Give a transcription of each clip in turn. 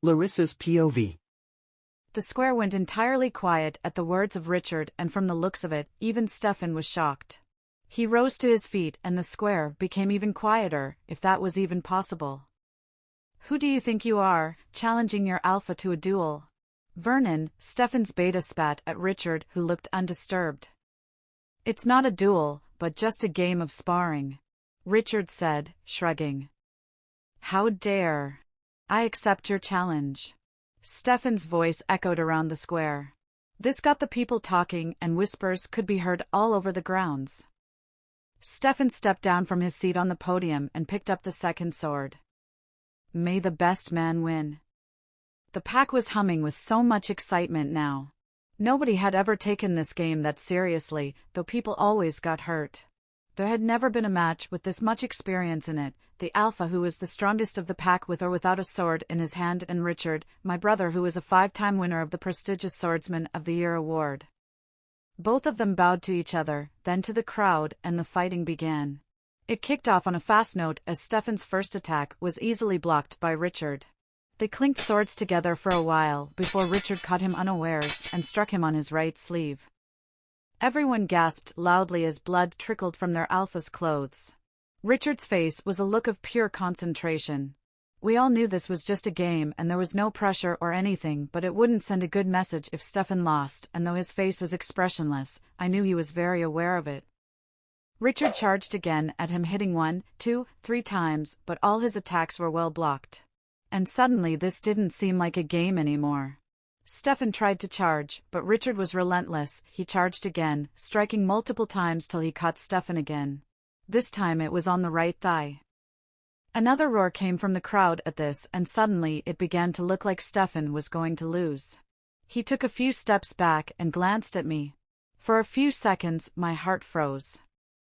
Larissa's POV. The square went entirely quiet at the words of Richard, and from the looks of it, even Stefan was shocked. He rose to his feet and the square became even quieter, if that was even possible. "Who do you think you are, challenging your alpha to a duel?" Vernon, Stefan's beta, spat at Richard, who looked undisturbed. "It's not a duel, but just a game of sparring," Richard said, shrugging. "How dare I accept your challenge?" Stefan's voice echoed around the square. This got the people talking, and whispers could be heard all over the grounds. Stefan stepped down from his seat on the podium and picked up the second sword. "May the best man win." The pack was humming with so much excitement now. Nobody had ever taken this game that seriously, though people always got hurt. There had never been a match with this much experience in it, the alpha who was the strongest of the pack with or without a sword in his hand, and Richard, my brother, who was a 5-time winner of the prestigious Swordsman of the Year award. Both of them bowed to each other, then to the crowd, and the fighting began. It kicked off on a fast note as Stefan's first attack was easily blocked by Richard. They clinked swords together for a while before Richard caught him unawares and struck him on his right sleeve. Everyone gasped loudly as blood trickled from their alpha's clothes. Richard's face was a look of pure concentration. We all knew this was just a game and there was no pressure or anything, but it wouldn't send a good message if Stefan lost, and though his face was expressionless, I knew he was very aware of it. Richard charged again at him, hitting 1, 2, 3 times, but all his attacks were well blocked. And suddenly this didn't seem like a game anymore. Stefan tried to charge, but Richard was relentless. He charged again, striking multiple times till he caught Stefan again. This time it was on the right thigh. Another roar came from the crowd at this, and suddenly it began to look like Stefan was going to lose. He took a few steps back and glanced at me. For a few seconds, my heart froze.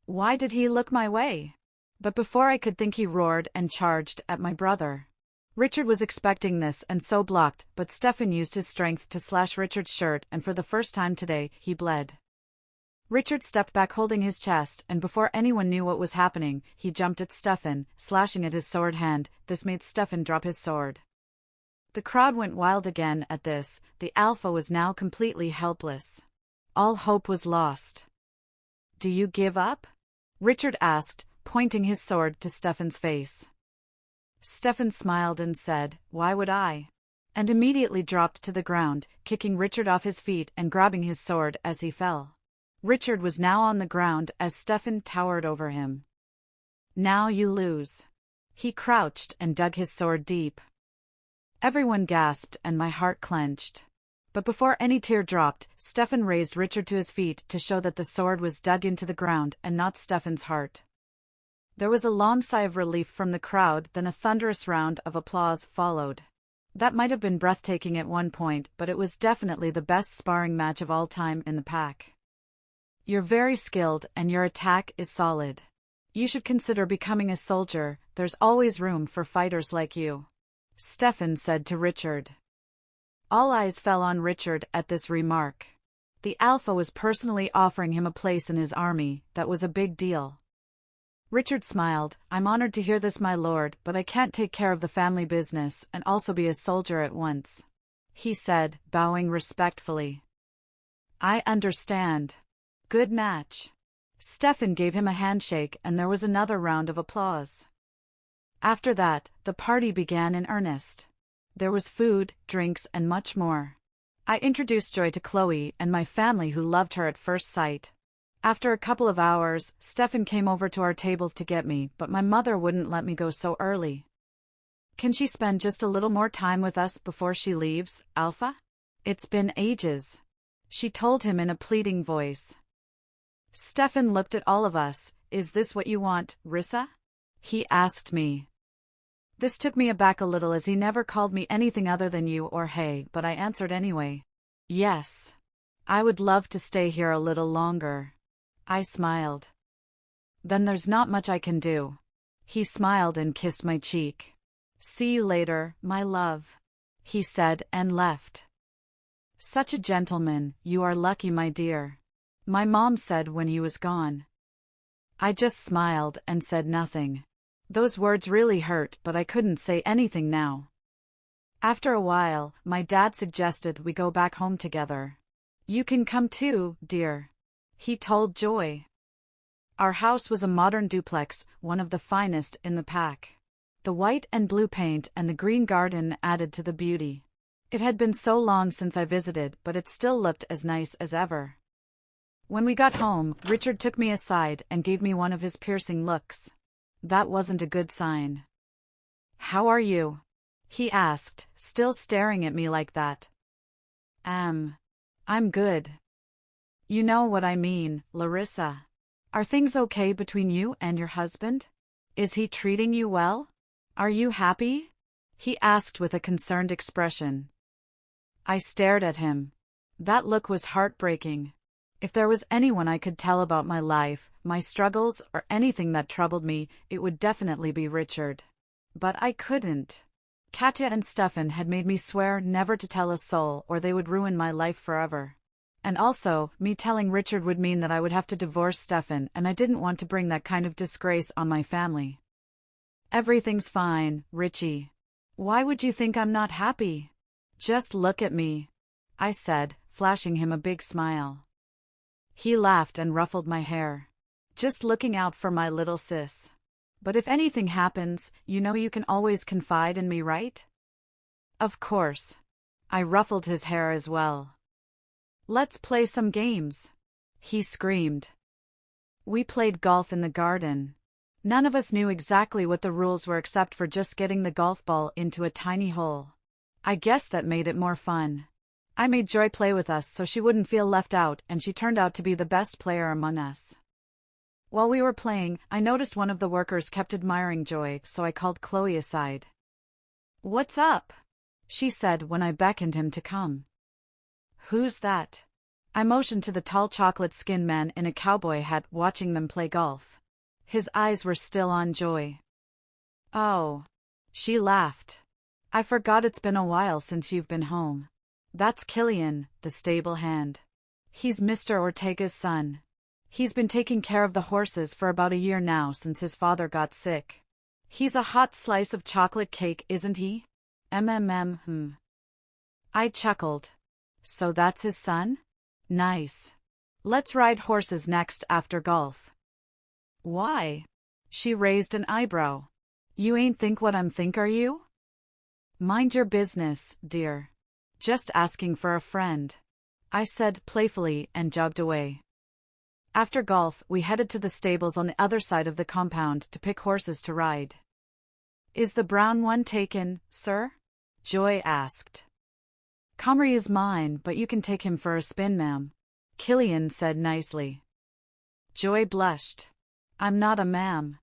Why did he look my way? But before I could think, he roared and charged at my brother. Richard was expecting this and so blocked, but Stefan used his strength to slash Richard's shirt, and for the first time today, he bled. Richard stepped back holding his chest, and before anyone knew what was happening, he jumped at Stefan, slashing at his sword hand. This made Stefan drop his sword. The crowd went wild again at this. The alpha was now completely helpless. All hope was lost. "Do you give up?" Richard asked, pointing his sword to Stefan's face. Stefan smiled and said, "Why would I?" and immediately dropped to the ground, kicking Richard off his feet and grabbing his sword as he fell. Richard was now on the ground as Stefan towered over him. "Now you lose." He crouched and dug his sword deep. Everyone gasped and my heart clenched. But before any tear dropped, Stefan raised Richard to his feet to show that the sword was dug into the ground and not Stefan's heart. There was a long sigh of relief from the crowd, then a thunderous round of applause followed. That might have been breathtaking at one point, but it was definitely the best sparring match of all time in the pack. "You're very skilled and your attack is solid. You should consider becoming a soldier, there's always room for fighters like you," Stefan said to Richard. All eyes fell on Richard at this remark. The alpha was personally offering him a place in his army. That was a big deal. Richard smiled. "I'm honored to hear this, my lord, but I can't take care of the family business and also be a soldier at once," he said, bowing respectfully. "I understand. Good match." Stefan gave him a handshake and there was another round of applause. After that, the party began in earnest. There was food, drinks, and much more. I introduced Joy to Chloe and my family, who loved her at first sight. After a couple of hours, Stefan came over to our table to get me, but my mother wouldn't let me go so early. "Can she spend just a little more time with us before she leaves, Alpha? It's been ages," she told him in a pleading voice. Stefan looked at all of us. "Is this what you want, Rissa?" he asked me. This took me aback a little as he never called me anything other than you or hey, but I answered anyway. "Yes. I would love to stay here a little longer." I smiled. "Then there's not much I can do." He smiled and kissed my cheek. "See you later, my love," he said and left. "Such a gentleman, you are lucky, my dear," my mom said when he was gone. I just smiled and said nothing. Those words really hurt, but I couldn't say anything now. After a while, my dad suggested we go back home together. You can come too, dear, he told Joy. Our house was a modern duplex, one of the finest in the pack. The white and blue paint and the green garden added to the beauty. It had been so long since I visited, but it still looked as nice as ever. When we got home, Richard took me aside and gave me one of his piercing looks. That wasn't a good sign. "How are you?" he asked, still staring at me like that. I'm good. You know what I mean, Larissa. Are things okay between you and your husband? Is he treating you well? Are you happy? He asked with a concerned expression. I stared at him. That look was heartbreaking. If there was anyone I could tell about my life, my struggles, or anything that troubled me, it would definitely be Richard. But I couldn't. Katya and Stefan had made me swear never to tell a soul or they would ruin my life forever. And also, me telling Richard would mean that I would have to divorce Stefan, and I didn't want to bring that kind of disgrace on my family. Everything's fine, Richie. Why would you think I'm not happy? Just look at me, I said, flashing him a big smile. He laughed and ruffled my hair. Just looking out for my little sis. But if anything happens, you know you can always confide in me, right? Of course. I ruffled his hair as well. Let's play some games, he screamed. We played golf in the garden. None of us knew exactly what the rules were except for just getting the golf ball into a tiny hole. I guess that made it more fun. I made Joy play with us so she wouldn't feel left out, and she turned out to be the best player among us. While we were playing, I noticed one of the workers kept admiring Joy, so I called Chloe aside. "What's up?" she said when I beckoned him to come. "Who's that?" I motioned to the tall chocolate-skinned man in a cowboy hat watching them play golf. His eyes were still on Joy. "Oh." She laughed. "I forgot it's been a while since you've been home. That's Killian, the stable hand. He's Mr. Ortega's son. He's been taking care of the horses for about a year now since his father got sick. He's a hot slice of chocolate cake, isn't he? I chuckled. So that's his son? Nice. Let's ride horses next after golf. Why? She raised an eyebrow. You ain't think what I'm think, are you? Mind your business, dear. Just asking for a friend, I said playfully and jogged away. After golf, we headed to the stables on the other side of the compound to pick horses to ride. Is the brown one taken, sir? Joy asked. Comrie is mine, but you can take him for a spin, ma'am, Killian said nicely. Joy blushed. I'm not a ma'am.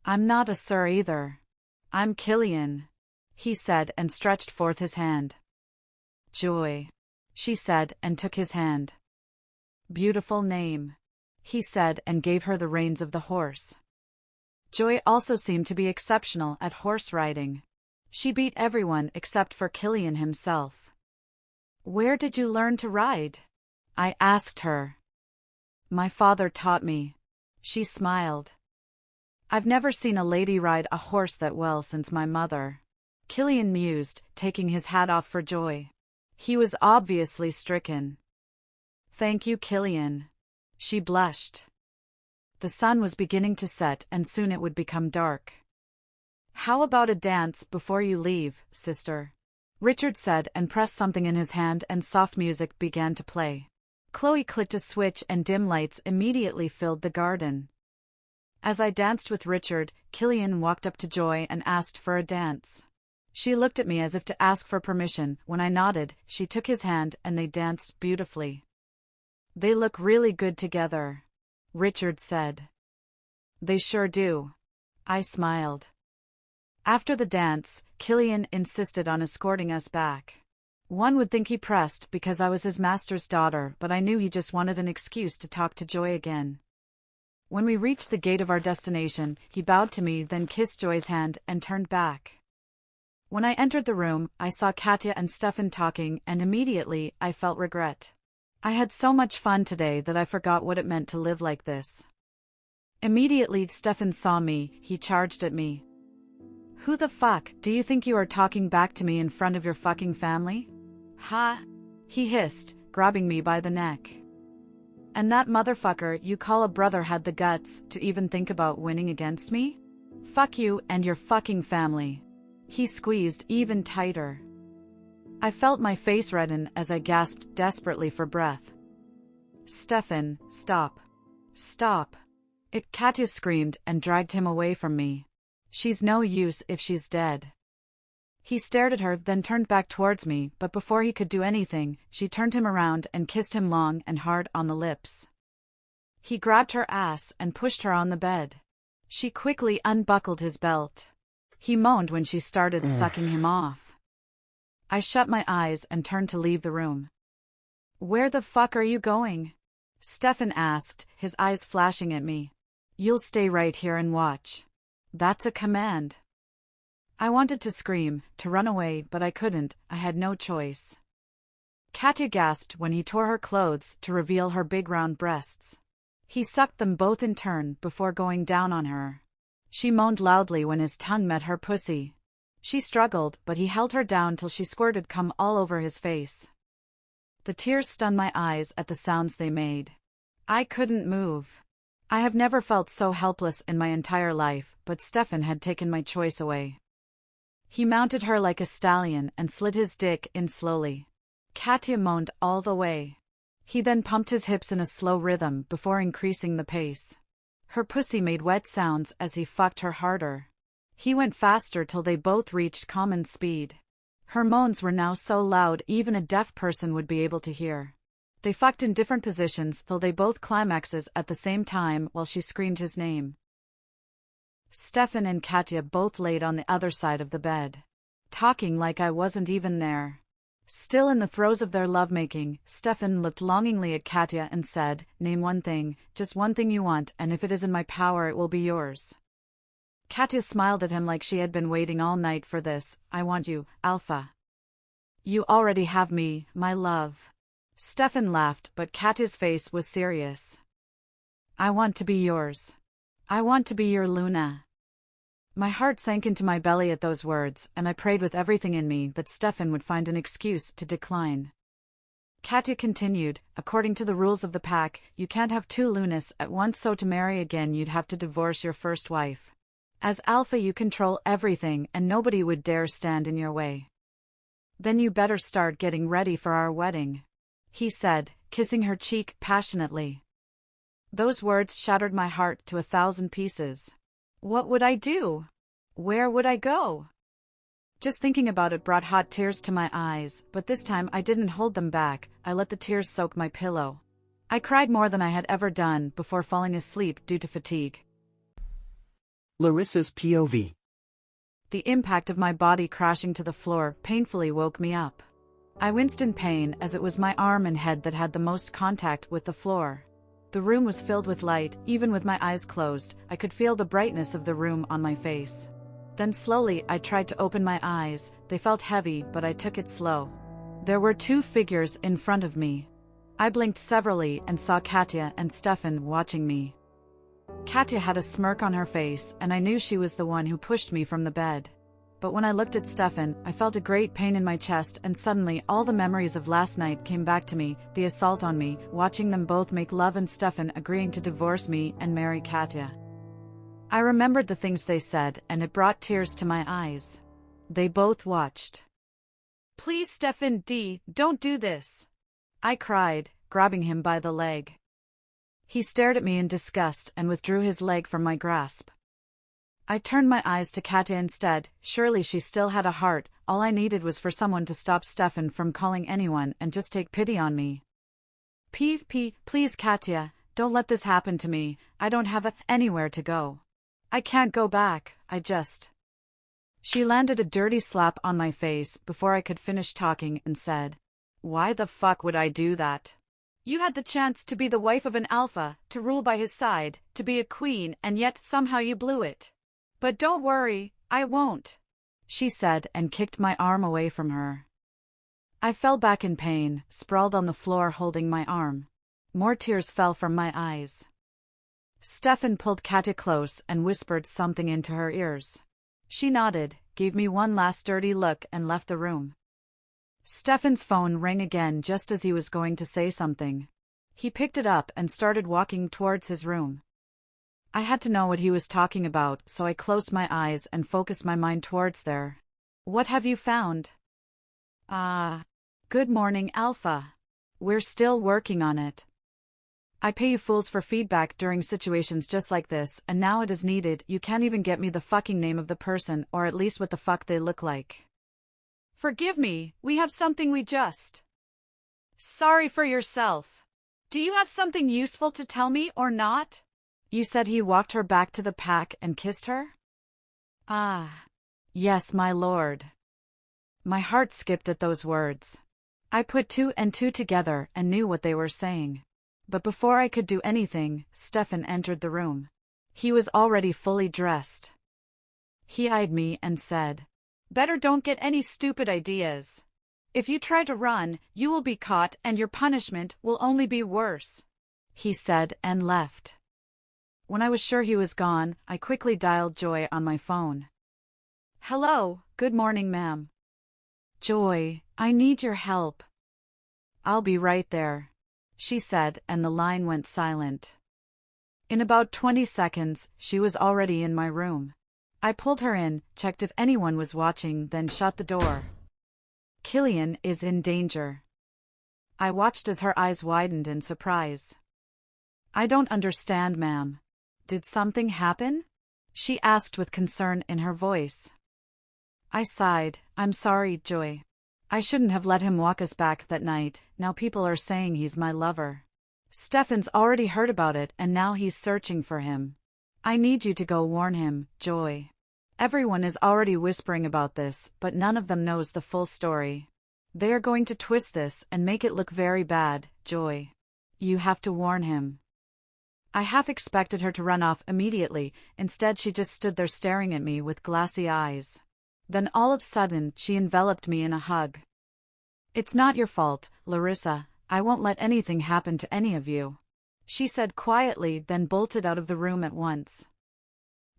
I'm not a sir either. I'm Killian, he said and stretched forth his hand. Joy, she said and took his hand. Beautiful name, he said and gave her the reins of the horse. Joy also seemed to be exceptional at horse riding. She beat everyone except for Killian himself. Where did you learn to ride? I asked her. My father taught me. She smiled. I've never seen a lady ride a horse that well since my mother. Killian mused, taking his hat off for Joy. He was obviously stricken. Thank you, Killian. She blushed. The sun was beginning to set and soon it would become dark. How about a dance before you leave, sister? Richard said and pressed something in his hand and soft music began to play. Chloe clicked a switch and dim lights immediately filled the garden. As I danced with Richard, Killian walked up to Joy and asked for a dance. She looked at me as if to ask for permission. When I nodded, she took his hand and they danced beautifully. They look really good together, Richard said. They sure do. I smiled. After the dance, Killian insisted on escorting us back. One would think he pressed because I was his master's daughter, but I knew he just wanted an excuse to talk to Joy again. When we reached the gate of our destination, he bowed to me, then kissed Joy's hand and turned back. When I entered the room, I saw Katya and Stefan talking, and immediately I felt regret. I had so much fun today that I forgot what it meant to live like this. Immediately Stefan saw me, he charged at me. Who the fuck do you think you are talking back to me in front of your fucking family? Ha! He hissed, grabbing me by the neck. And that motherfucker you call a brother had the guts to even think about winning against me? Fuck you and your fucking family. He squeezed even tighter. I felt my face redden as I gasped desperately for breath. Stefan, stop. Stop. Katya screamed and dragged him away from me. She's no use if she's dead. He stared at her, then turned back towards me, but before he could do anything, she turned him around and kissed him long and hard on the lips. He grabbed her ass and pushed her on the bed. She quickly unbuckled his belt. He moaned when she started sucking him off. I shut my eyes and turned to leave the room. Where the fuck are you going? Stefan asked, his eyes flashing at me. You'll stay right here and watch. That's a command. I wanted to scream, to run away, but I couldn't. I had no choice. Katya gasped when he tore her clothes to reveal her big round breasts. He sucked them both in turn before going down on her. She moaned loudly when his tongue met her pussy. She struggled, but he held her down till she squirted cum all over his face. The tears stunned my eyes at the sounds they made. I couldn't move. I have never felt so helpless in my entire life, but Stefan had taken my choice away. He mounted her like a stallion and slid his dick in slowly. Katya moaned all the way. He then pumped his hips in a slow rhythm before increasing the pace. Her pussy made wet sounds as he fucked her harder. He went faster till they both reached common speed. Her moans were now so loud even a deaf person would be able to hear. They fucked in different positions till they both climaxes at the same time while she screamed his name. Stefan and Katya both laid on the other side of the bed, talking like I wasn't even there. Still in the throes of their lovemaking, Stefan looked longingly at Katya and said, "Name one thing, just one thing you want, and if it is in my power it will be yours." Katya smiled at him like she had been waiting all night for this. "I want you, Alpha." "You already have me, my love." Stefan laughed, but Katya's face was serious. "I want to be yours. I want to be your Luna." My heart sank into my belly at those words, and I prayed with everything in me that Stefan would find an excuse to decline. Katya continued, "According to the rules of the pack, you can't have two Lunas at once, so to marry again you'd have to divorce your first wife. As Alpha you control everything and nobody would dare stand in your way. Then you better start getting ready for our wedding," he said, kissing her cheek passionately. Those words shattered my heart to 1,000 pieces. What would I do? Where would I go? Just thinking about it brought hot tears to my eyes, but this time I didn't hold them back. I let the tears soak my pillow. I cried more than I had ever done before falling asleep due to fatigue. Larissa's POV. The impact of my body crashing to the floor painfully woke me up. I winced in pain as it was my arm and head that had the most contact with the floor. The room was filled with light. Even with my eyes closed, I could feel the brightness of the room on my face. Then slowly I tried to open my eyes. They felt heavy, but I took it slow. There were two figures in front of me. I blinked severally and saw Katya and Stefan watching me. Katya had a smirk on her face, and I knew she was the one who pushed me from the bed. But when I looked at Stefan, I felt a great pain in my chest, and suddenly all the memories of last night came back to me, the assault on me, watching them both make love and Stefan agreeing to divorce me and marry Katya. I remembered the things they said, and it brought tears to my eyes. They both watched. "Please, Stefan D., don't do this," I cried, grabbing him by the leg. He stared at me in disgust and withdrew his leg from my grasp. I turned my eyes to Katya instead. Surely she still had a heart. All I needed was for someone to stop Stefan from calling anyone and just take pity on me. Please Katya, don't let this happen to me. I don't have anywhere to go. I can't go back, She landed a dirty slap on my face before I could finish talking and said, "Why the fuck would I do that? You had the chance to be the wife of an alpha, to rule by his side, to be a queen, and yet somehow you blew it. But don't worry, I won't," she said and kicked my arm away from her. I fell back in pain, sprawled on the floor holding my arm. More tears fell from my eyes. Stefan pulled Katya close and whispered something into her ears. She nodded, gave me one last dirty look and left the room. Stefan's phone rang again just as he was going to say something. He picked it up and started walking towards his room. I had to know what he was talking about, so I closed my eyes and focused my mind towards there. What have you found? Good morning, Alpha. We're still working on it. I pay you fools for feedback during situations just like this, and now it is needed. You can't even get me the fucking name of the person, or at least what the fuck they look like. Forgive me, we have something we just. Sorry for yourself. Do you have something useful to tell me or not? You said he walked her back to the pack and kissed her? Yes, my lord. My heart skipped at those words. I put two and two together and knew what they were saying. But before I could do anything, Stefan entered the room. He was already fully dressed. He eyed me and said, "Better don't get any stupid ideas. If you try to run, you will be caught and your punishment will only be worse," he said and left. When I was sure he was gone, I quickly dialed Joy on my phone. "Hello, good morning, ma'am." "Joy, I need your help." "I'll be right there," she said, and the line went silent. In about 20 seconds, she was already in my room. I pulled her in, checked if anyone was watching, then shut the door. "Killian is in danger." I watched as her eyes widened in surprise. "I don't understand, ma'am. Did something happen?" she asked with concern in her voice. I sighed. "I'm sorry, Joy. I shouldn't have let him walk us back that night. Now people are saying he's my lover. Stefan's already heard about it and now he's searching for him. I need you to go warn him, Joy. Everyone is already whispering about this, but none of them knows the full story. They are going to twist this and make it look very bad, Joy. You have to warn him." I half expected her to run off immediately. Instead, she just stood there staring at me with glassy eyes. Then all of a sudden, she enveloped me in a hug. "It's not your fault, Larissa. I won't let anything happen to any of you," she said quietly, then bolted out of the room at once.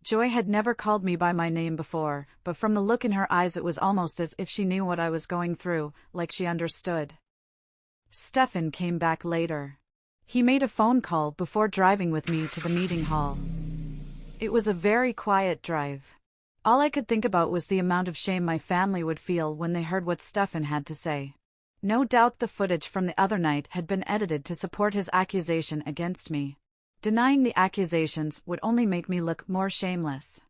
Joy had never called me by my name before, but from the look in her eyes it was almost as if she knew what I was going through, like she understood. Stefan came back later. He made a phone call before driving with me to the meeting hall. It was a very quiet drive. All I could think about was the amount of shame my family would feel when they heard what Stefan had to say. No doubt the footage from the other night had been edited to support his accusation against me. Denying the accusations would only make me look more shameless.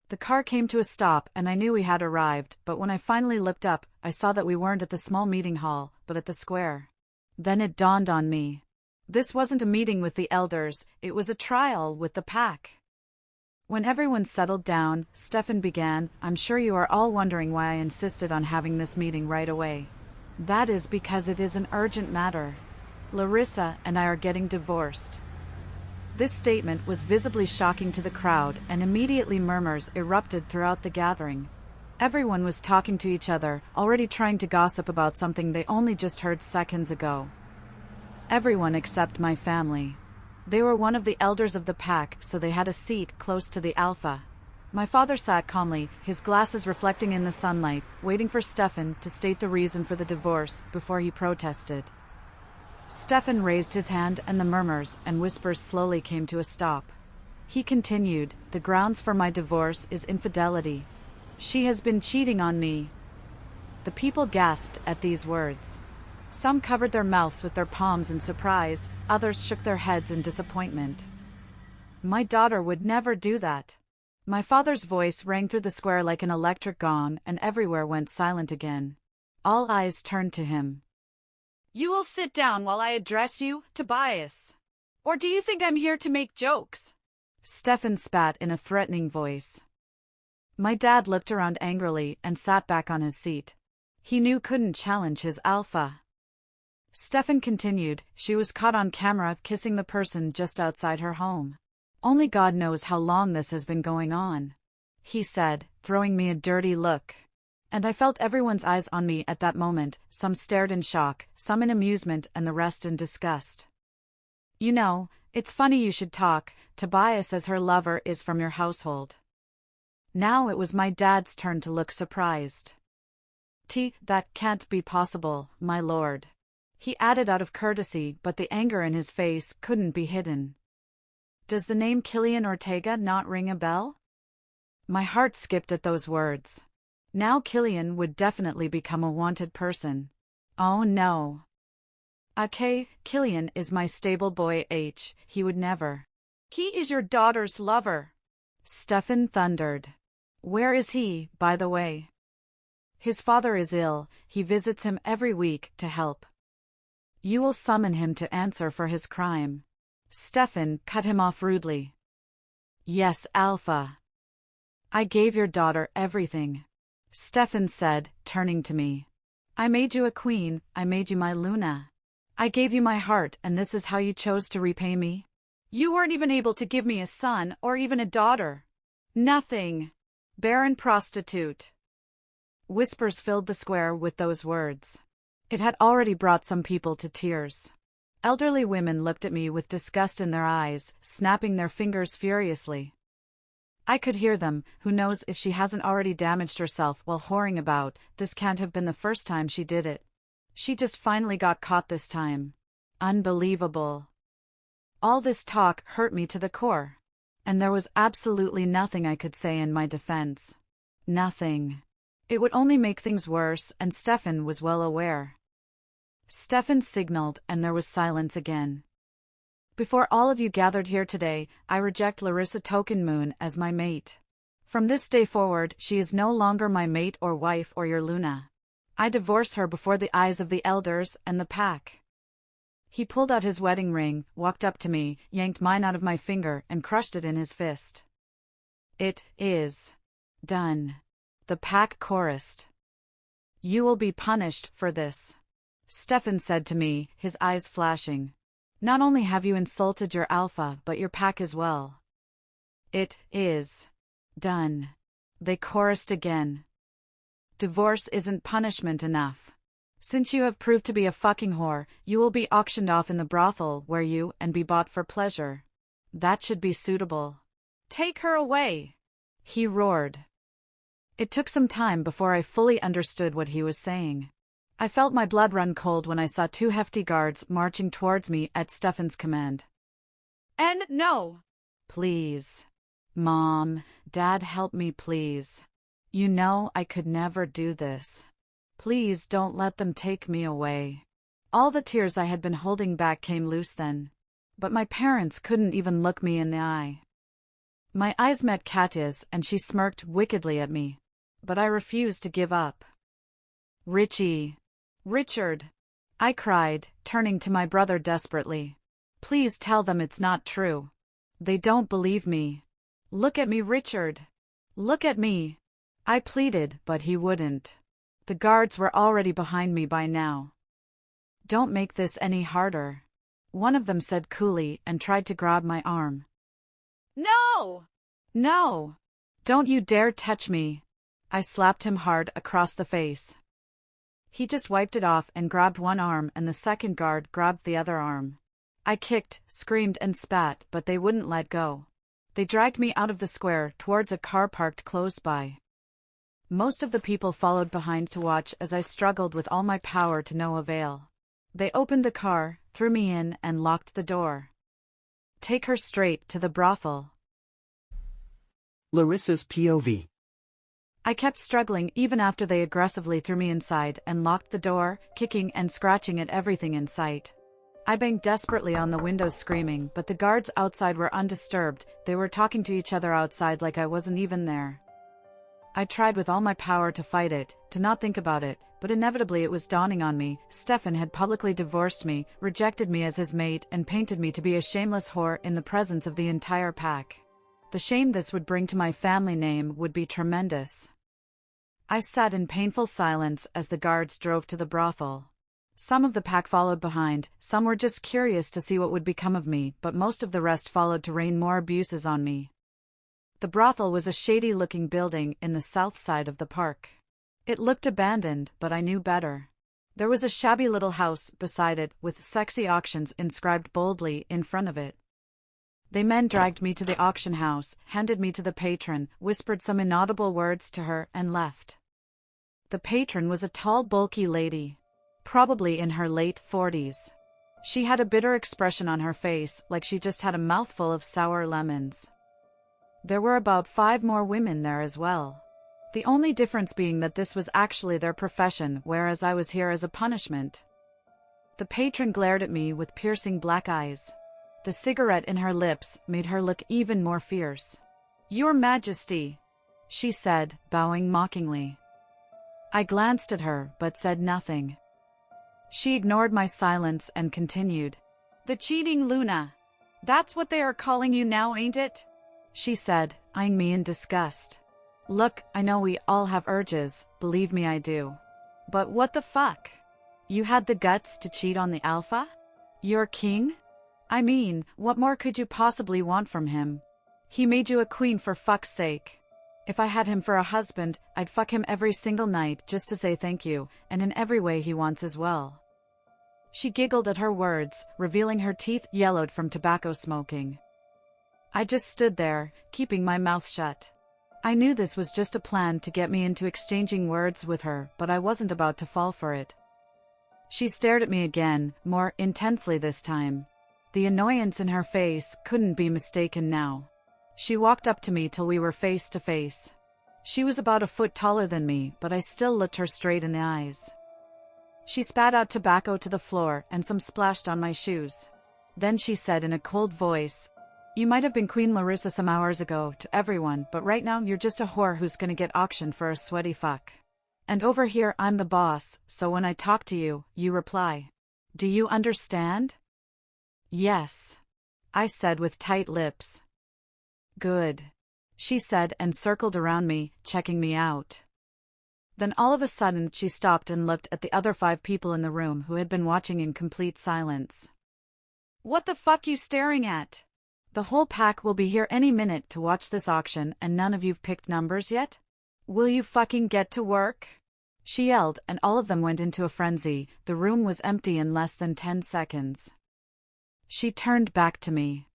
The car came to a stop and I knew we had arrived, but when I finally looked up, I saw that we weren't at the small meeting hall, but at the square. Then it dawned on me. This wasn't a meeting with the elders, it was a trial with the pack. When everyone settled down, Stefan began, "I'm sure you are all wondering why I insisted on having this meeting right away. That is because it is an urgent matter. Larissa and I are getting divorced." This statement was visibly shocking to the crowd, and immediately murmurs erupted throughout the gathering. Everyone was talking to each other, already trying to gossip about something they only just heard seconds ago. Everyone except my family. They were one of the elders of the pack, so they had a seat close to the alpha. My father sat calmly, his glasses reflecting in the sunlight, waiting for Stefan to state the reason for the divorce before he protested. Stefan raised his hand and the murmurs and whispers slowly came to a stop. He continued, "The grounds for my divorce is infidelity. She has been cheating on me." The people gasped at these words. Some covered their mouths with their palms in surprise, others shook their heads in disappointment. "My daughter would never do that." My father's voice rang through the square like an electric gong, and everywhere went silent again. All eyes turned to him. "You will sit down while I address you, Tobias. Or do you think I'm here to make jokes?" Stefan spat in a threatening voice. My dad looked around angrily and sat back on his seat. He knew couldn't challenge his alpha. Stefan continued, "She was caught on camera kissing the person just outside her home. Only God knows how long this has been going on," he said, throwing me a dirty look. And I felt everyone's eyes on me at that moment, some stared in shock, some in amusement and the rest in disgust. "You know, it's funny you should talk. Tobias as her lover is from your household." Now it was my dad's turn to look surprised. That can't be possible, my lord. He added out of courtesy, but the anger in his face couldn't be hidden. Does the name Killian Ortega not ring a bell? My heart skipped at those words. Now Killian would definitely become a wanted person. Oh no. Okay, Killian is my stable boy he would never. He is your daughter's lover. Stefan thundered. Where is he, by the way? His father is ill, he visits him every week to help. You will summon him to answer for his crime. Stefan cut him off rudely. Yes, Alpha. I gave your daughter everything. Stefan said, turning to me. I made you a queen, I made you my Luna. I gave you my heart, and this is how you chose to repay me? You weren't even able to give me a son or even a daughter. Nothing. Barren prostitute. Whispers filled the square with those words. It had already brought some people to tears. Elderly women looked at me with disgust in their eyes, snapping their fingers furiously. I could hear them. Who knows if she hasn't already damaged herself while whoring about, this can't have been the first time she did it. She just finally got caught this time. Unbelievable. All this talk hurt me to the core. And there was absolutely nothing I could say in my defense. Nothing. It would only make things worse, and Stefan was well aware. Stefan signaled, and there was silence again. Before all of you gathered here today, I reject Larissa Token Moon as my mate. From this day forward, she is no longer my mate or wife or your Luna. I divorce her before the eyes of the elders and the pack. He pulled out his wedding ring, walked up to me, yanked mine out of my finger, and crushed it in his fist. It is done. The pack chorused. You will be punished for this. Stefan said to me, his eyes flashing. Not only have you insulted your alpha, but your pack as well. It is done. They chorused again. Divorce isn't punishment enough. Since you have proved to be a fucking whore, you will be auctioned off in the brothel where you and be bought for pleasure. That should be suitable. Take her away! He roared. It took some time before I fully understood what he was saying. I felt my blood run cold when I saw two hefty guards marching towards me at Stefan's command. And no! Please. Mom, Dad, help me please. You know I could never do this. Please don't let them take me away. All the tears I had been holding back came loose then. But my parents couldn't even look me in the eye. My eyes met Katya's and she smirked wickedly at me. But I refused to give up. Richie. Richard. I cried, turning to my brother desperately. Please tell them it's not true. They don't believe me. Look at me, Richard. Look at me. I pleaded, but he wouldn't. The guards were already behind me by now. Don't make this any harder. One of them said coolly and tried to grab my arm. No! No! Don't you dare touch me. I slapped him hard across the face. He just wiped it off and grabbed one arm, and the second guard grabbed the other arm. I kicked, screamed and spat, but they wouldn't let go. They dragged me out of the square towards a car parked close by. Most of the people followed behind to watch as I struggled with all my power to no avail. They opened the car, threw me in, and locked the door. Take her straight to the brothel. Larissa's POV. I kept struggling even after they aggressively threw me inside and locked the door, kicking and scratching at everything in sight. I banged desperately on the windows screaming, but the guards outside were undisturbed. They were talking to each other outside like I wasn't even there. I tried with all my power to fight it, to not think about it, but inevitably it was dawning on me. Stefan had publicly divorced me, rejected me as his mate, and painted me to be a shameless whore in the presence of the entire pack. The shame this would bring to my family name would be tremendous. I sat in painful silence as the guards drove to the brothel. Some of the pack followed behind, some were just curious to see what would become of me, but most of the rest followed to rain more abuses on me. The brothel was a shady-looking building in the south side of the park. It looked abandoned, but I knew better. There was a shabby little house beside it, with sexy auctions inscribed boldly in front of it. They men dragged me to the auction house, handed me to the patron, whispered some inaudible words to her, and left. The patron was a tall, bulky lady, probably in her late 40s. She had a bitter expression on her face, like she just had a mouthful of sour lemons. There were about 5 more women there as well. The only difference being that this was actually their profession, whereas I was here as a punishment. The patron glared at me with piercing black eyes. The cigarette in her lips made her look even more fierce. "Your Majesty," she said, bowing mockingly. I glanced at her, but said nothing. She ignored my silence and continued. "The cheating Luna. That's what they are calling you now, ain't it?" she said, eyeing me in disgust. "Look, I know we all have urges, believe me I do. But what the fuck? You had the guts to cheat on the Alpha? Your king? I mean, what more could you possibly want from him? He made you a queen for fuck's sake. If I had him for a husband, I'd fuck him every single night just to say thank you, and in every way he wants as well." She giggled at her words, revealing her teeth yellowed from tobacco smoking. I just stood there, keeping my mouth shut. I knew this was just a plan to get me into exchanging words with her, but I wasn't about to fall for it. She stared at me again, more intensely this time. The annoyance in her face couldn't be mistaken now. She walked up to me till we were face to face. She was about a foot taller than me, but I still looked her straight in the eyes. She spat out tobacco to the floor, and some splashed on my shoes. Then she said in a cold voice, "You might have been Queen Larissa some hours ago to everyone, but right now you're just a whore who's gonna get auctioned for a sweaty fuck. And over here I'm the boss, so when I talk to you, you reply. Do you understand?" "Yes," I said with tight lips. "Good," she said and circled around me, checking me out. Then all of a sudden she stopped and looked at the other 5 people in the room who had been watching in complete silence. "What the fuck you staring at? The whole pack will be here any minute to watch this auction and none of you've picked numbers yet? Will you fucking get to work?" she yelled, and all of them went into a frenzy. The room was empty in less than 10 seconds. She turned back to me.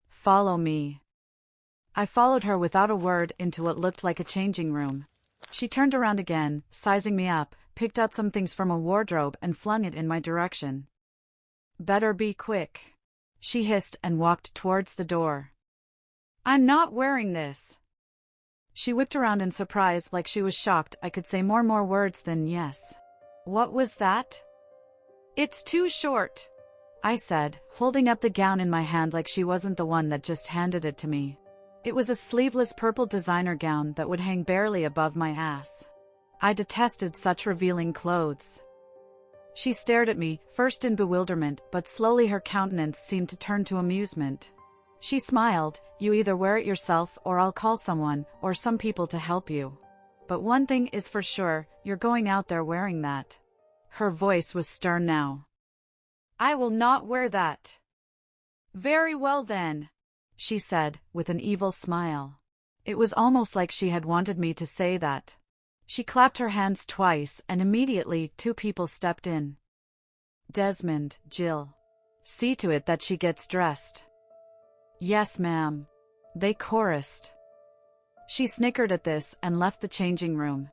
"Follow me." I followed her without a word into what looked like a changing room. She turned around again, sizing me up, picked out some things from a wardrobe and flung it in my direction. "Better be quick," she hissed and walked towards the door. "I'm not wearing this." She whipped around in surprise like she was shocked I could say more words than yes. "What was that?" "It's too short," I said, holding up the gown in my hand like she wasn't the one that just handed it to me. It was a sleeveless purple designer gown that would hang barely above my ass. I detested such revealing clothes. She stared at me, first in bewilderment, but slowly her countenance seemed to turn to amusement. She smiled. "You either wear it yourself or I'll call someone, or some people to help you. But one thing is for sure, you're going out there wearing that." Her voice was stern now. "I will not wear that." "Very well then," she said, with an evil smile. It was almost like she had wanted me to say that. She clapped her hands twice and immediately 2 people stepped in. "Desmond, Jill. See to it that she gets dressed." "Yes, ma'am," they chorused. She snickered at this and left the changing room.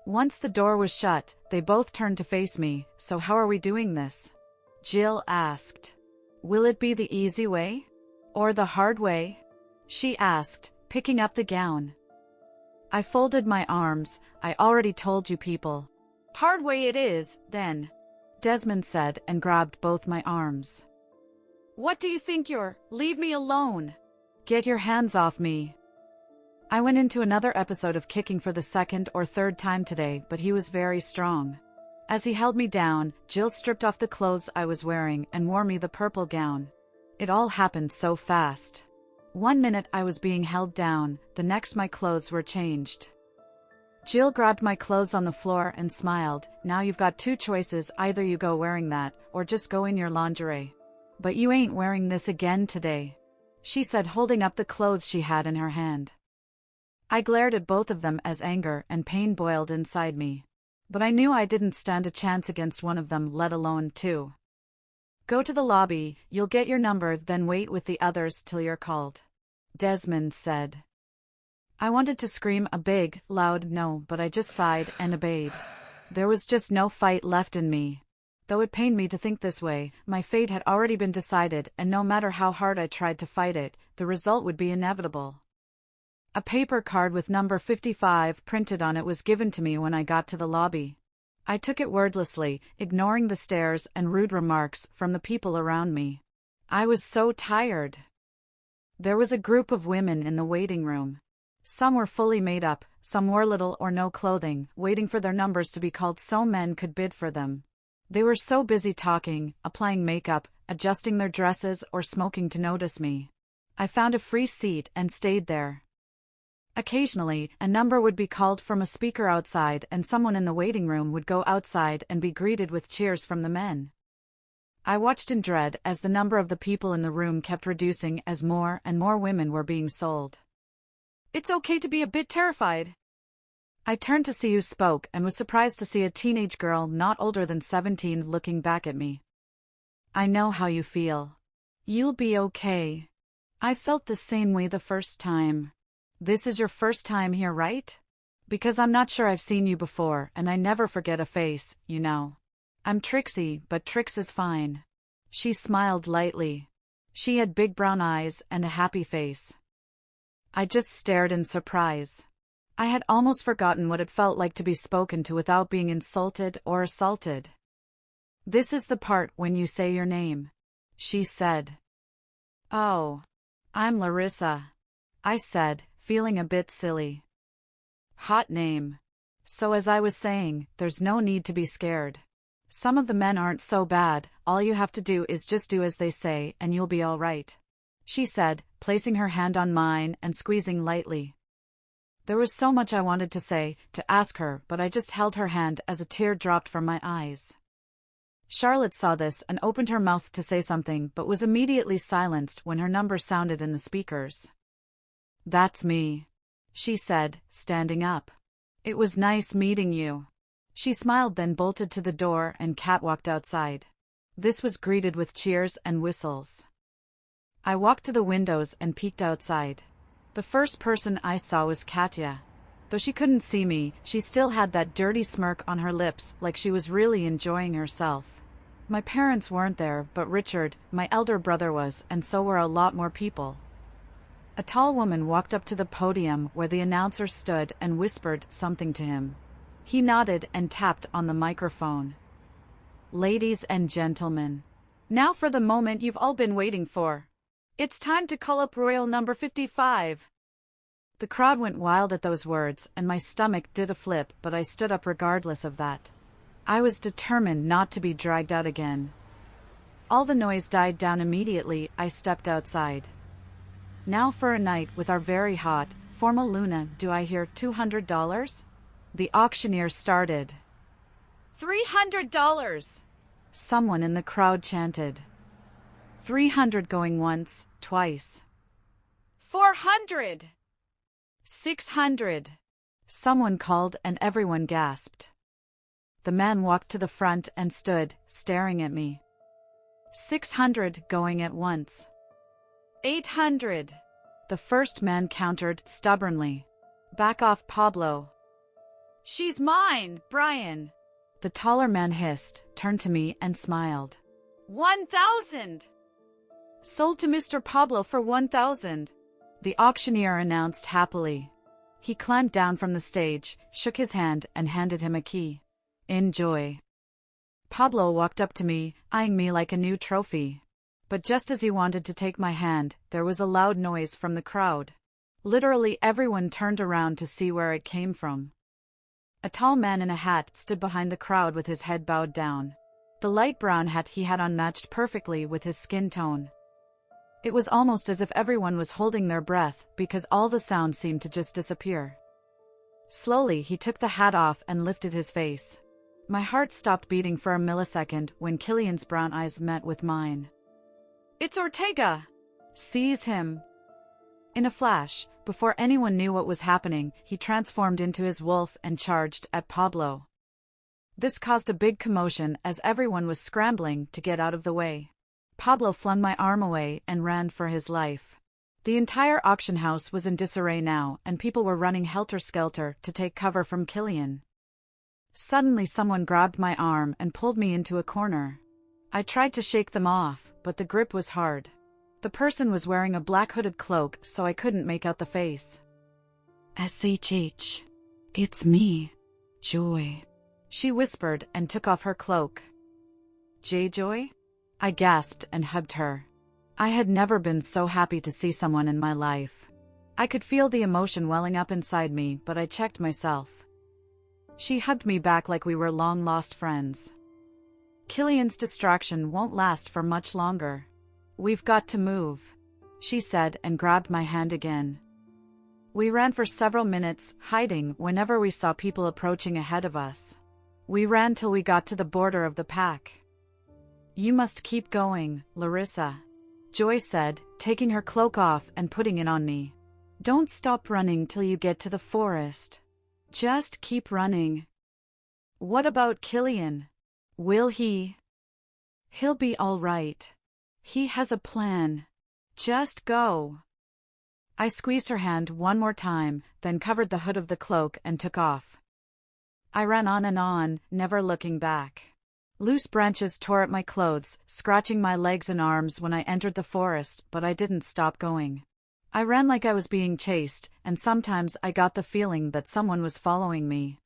Once the door was shut, they both turned to face me. "So how are we doing this?" Jill asked. "Will it be the easy way? Or the hard way?" she asked, picking up the gown. I folded my arms. "I already told you people." "Hard way it is, then," Desmond said and grabbed both my arms. "What do you think you're? Leave me alone." "Get your hands off me." I went into another episode of kicking for the 2nd or 3rd time today, but he was very strong. As he held me down, Jill stripped off the clothes I was wearing and wore me the purple gown. It all happened so fast. One minute I was being held down, the next my clothes were changed. Jill grabbed my clothes on the floor and smiled. "Now you've got 2 choices, either you go wearing that, or just go in your lingerie. But you ain't wearing this again today," she said, holding up the clothes she had in her hand. I glared at both of them as anger and pain boiled inside me. But I knew I didn't stand a chance against one of them, let alone 2. Go to the lobby, you'll get your number, then wait with the others till you're called," Desmond said. I wanted to scream a big, loud no, but I just sighed and obeyed. There was just no fight left in me. Though it pained me to think this way, my fate had already been decided, and no matter how hard I tried to fight it, the result would be inevitable. A paper card with number 55 printed on it was given to me when I got to the lobby. I took it wordlessly, ignoring the stares and rude remarks from the people around me. I was so tired. There was a group of women in the waiting room. Some were fully made up, some wore little or no clothing, waiting for their numbers to be called so men could bid for them. They were so busy talking, applying makeup, adjusting their dresses, or smoking to notice me. I found a free seat and stayed there. Occasionally, a number would be called from a speaker outside, and someone in the waiting room would go outside and be greeted with cheers from the men. I watched in dread as the number of the people in the room kept reducing as more and more women were being sold. "It's okay to be a bit terrified." I turned to see who spoke and was surprised to see a teenage girl not older than 17 looking back at me. "I know how you feel. You'll be okay. I felt the same way the first time. This is your first time here, right? Because I'm not sure I've seen you before, and I never forget a face, you know. I'm Trixie, but Trix is fine." She smiled lightly. She had big brown eyes and a happy face. I just stared in surprise. I had almost forgotten what it felt like to be spoken to without being insulted or assaulted. "This is the part when you say your name," she said. "Oh, I'm Larissa," I said, feeling a bit silly. "Hot name. So as I was saying, there's no need to be scared. Some of the men aren't so bad, all you have to do is just do as they say and you'll be all right," she said, placing her hand on mine and squeezing lightly. There was so much I wanted to say, to ask her, but I just held her hand as a tear dropped from my eyes. Charlotte saw this and opened her mouth to say something but was immediately silenced when her number sounded in the speakers. "That's me," she said, standing up. "It was nice meeting you." She smiled, then bolted to the door and catwalked outside. This was greeted with cheers and whistles. I walked to the windows and peeked outside. The first person I saw was Katya. Though she couldn't see me, she still had that dirty smirk on her lips, like she was really enjoying herself. My parents weren't there, but Richard, my elder brother, was, and so were a lot more people. A tall woman walked up to the podium where the announcer stood and whispered something to him. He nodded and tapped on the microphone. "Ladies and gentlemen, now for the moment you've all been waiting for. It's time to call up Royal number 55. The crowd went wild at those words, and my stomach did a flip, but I stood up regardless of that. I was determined not to be dragged out again. All the noise died down immediately. I stepped outside. "Now for a night with our very hot, formal Luna, do I hear $200? The auctioneer started. $300! Someone in the crowd chanted. 300 going once, twice. 400! 600! Someone called and everyone gasped. The man walked to the front and stood, staring at me. 600 going at once. 800! The first man countered stubbornly. "Back off, Pablo." "She's mine, Brian," the taller man hissed, turned to me and smiled. 1,000! "Sold to Mr. Pablo for 1,000, the auctioneer announced happily. He climbed down from the stage, shook his hand, and handed him a key. "Enjoy." Pablo walked up to me, eyeing me like a new trophy. But just as he wanted to take my hand, there was a loud noise from the crowd. Literally everyone turned around to see where it came from. A tall man in a hat stood behind the crowd with his head bowed down. The light brown hat he had on matched perfectly with his skin tone. It was almost as if everyone was holding their breath, because all the sound seemed to just disappear. Slowly he took the hat off and lifted his face. My heart stopped beating for a millisecond when Killian's brown eyes met with mine. "It's Ortega! Seize him!" In a flash, before anyone knew what was happening, he transformed into his wolf and charged at Pablo. This caused a big commotion as everyone was scrambling to get out of the way. Pablo flung my arm away and ran for his life. The entire auction house was in disarray now, and people were running helter-skelter to take cover from Killian. Suddenly someone grabbed my arm and pulled me into a corner. I tried to shake them off, but the grip was hard. The person was wearing a black hooded cloak, so I couldn't make out the face. "SHH. It's me, Joy," she whispered and took off her cloak. "J-Joy?" I gasped and hugged her. I had never been so happy to see someone in my life. I could feel the emotion welling up inside me, but I checked myself. She hugged me back like we were long-lost friends. "Killian's distraction won't last for much longer. We've got to move," she said and grabbed my hand again. We ran for several minutes, hiding whenever we saw people approaching ahead of us. We ran till we got to the border of the pack. "You must keep going, Larissa," Joy said, taking her cloak off and putting it on me. "Don't stop running till you get to the forest. Just keep running." "What about Killian? Will he?" "He'll be all right. He has a plan. Just go." I squeezed her hand one more time, then covered the hood of the cloak and took off. I ran on, never looking back. Loose branches tore at my clothes, scratching my legs and arms when I entered the forest, but I didn't stop going. I ran like I was being chased, and sometimes I got the feeling that someone was following me.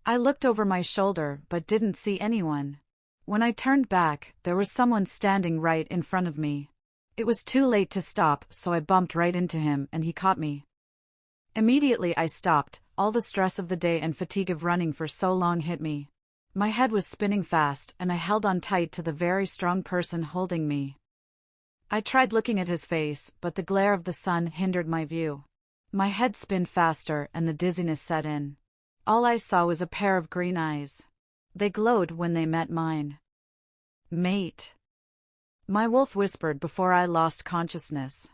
I looked over my shoulder but didn't see anyone. When I turned back, there was someone standing right in front of me. It was too late to stop, so I bumped right into him and he caught me. Immediately I stopped. All the stress of the day and fatigue of running for so long hit me. My head was spinning fast and I held on tight to the very strong person holding me. I tried looking at his face, but the glare of the sun hindered my view. My head spun faster and the dizziness set in. All I saw was a pair of green eyes. They glowed when they met mine. "Mate," my wolf whispered before I lost consciousness.